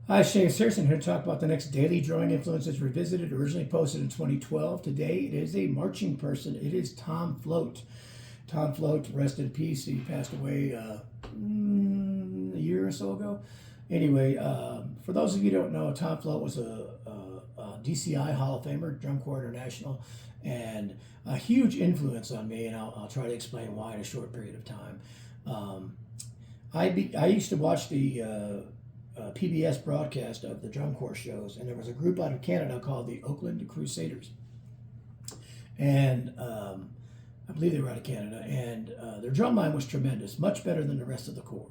Hi, Shane Searson here to talk about the next Daily Drawing Influences Revisited, originally posted in 2012. Today it is a marching person. It is Tom Float. Tom Float, rest in peace. He passed away a year or so ago. Anyway, for those of you who don't know, Tom Float was a DCI Hall of Famer, Drum Corps International, and a huge influence on me, and I'll try to explain why in a short period of time. Um, I used to watch the PBS broadcast of the drum corps shows, and there was a group out of Canada called the Oakland Crusaders, and I believe they were out of Canada, and their drum line was tremendous, much better than the rest of the corps.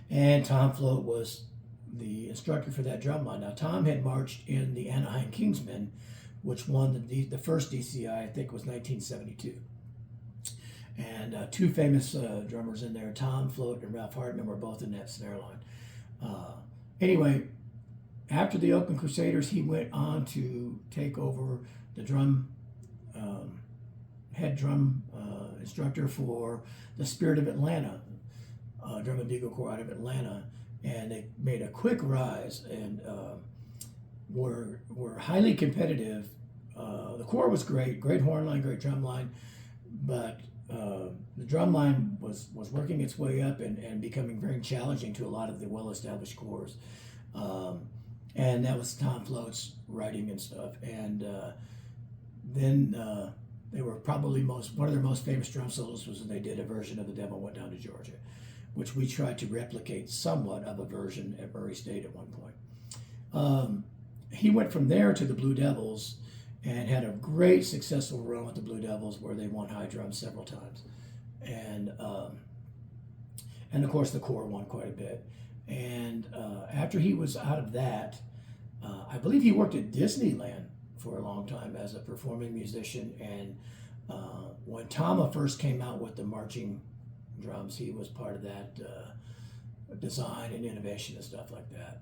And Tom Float was the instructor for that drum line. Now, Tom had marched in the Anaheim Kingsmen, which won the first DCI, I think, was 1972. And two famous drummers in there, Tom Float and Ralph Hartman, were both in that snare line. Anyway, after the Oakland Crusaders, he went on to take over the head drum instructor for the Spirit of Atlanta, Drum and Bugle Corps out of Atlanta, and they made a quick rise and were highly competitive. The corps was great horn line, great drum line, but the drum line was working its way up and becoming very challenging to a lot of the well-established corps. And that was Tom Float's writing and stuff. And then they were probably one of their most famous drum solos was when they did a version of The Devil Went Down to Georgia, which we tried to replicate somewhat of a version at Murray State at one point. He went from there to the Blue Devils and had a great successful run with the Blue Devils where they won high drums several times. And of course the Corps won quite a bit. And after he was out of that, I believe he worked at Disneyland for a long time as a performing musician. And when Tama first came out with the marching drums, he was part of that design and innovation and stuff like that.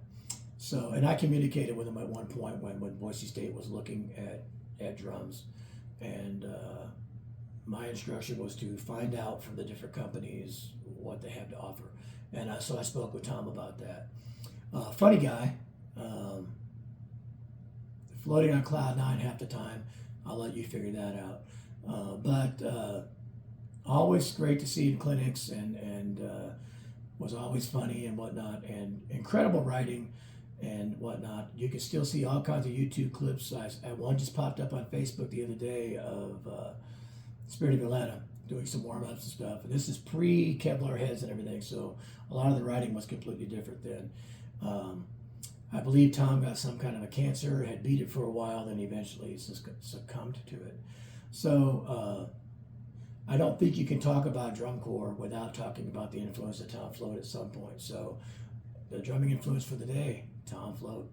So, and I communicated with him at one point when Boise State was looking at drums, and my instruction was to find out from the different companies what they have to offer. And so I spoke with Tom about that. Funny guy, floating on cloud nine half the time. I'll let you figure that out. But always great to see in clinics, and was always funny and whatnot, and incredible writing and whatnot. You can still see all kinds of YouTube clips. One just popped up on Facebook the other day of Spirit of Atlanta doing some warm-ups and stuff. And this is pre-Kevlar heads and everything, so a lot of the writing was completely different then. I believe Tom got some kind of a cancer, had beat it for a while, then eventually succumbed to it. So I don't think you can talk about drum corps without talking about the influence of Tom Float at some point. So the drumming influence for the day, Tom Float.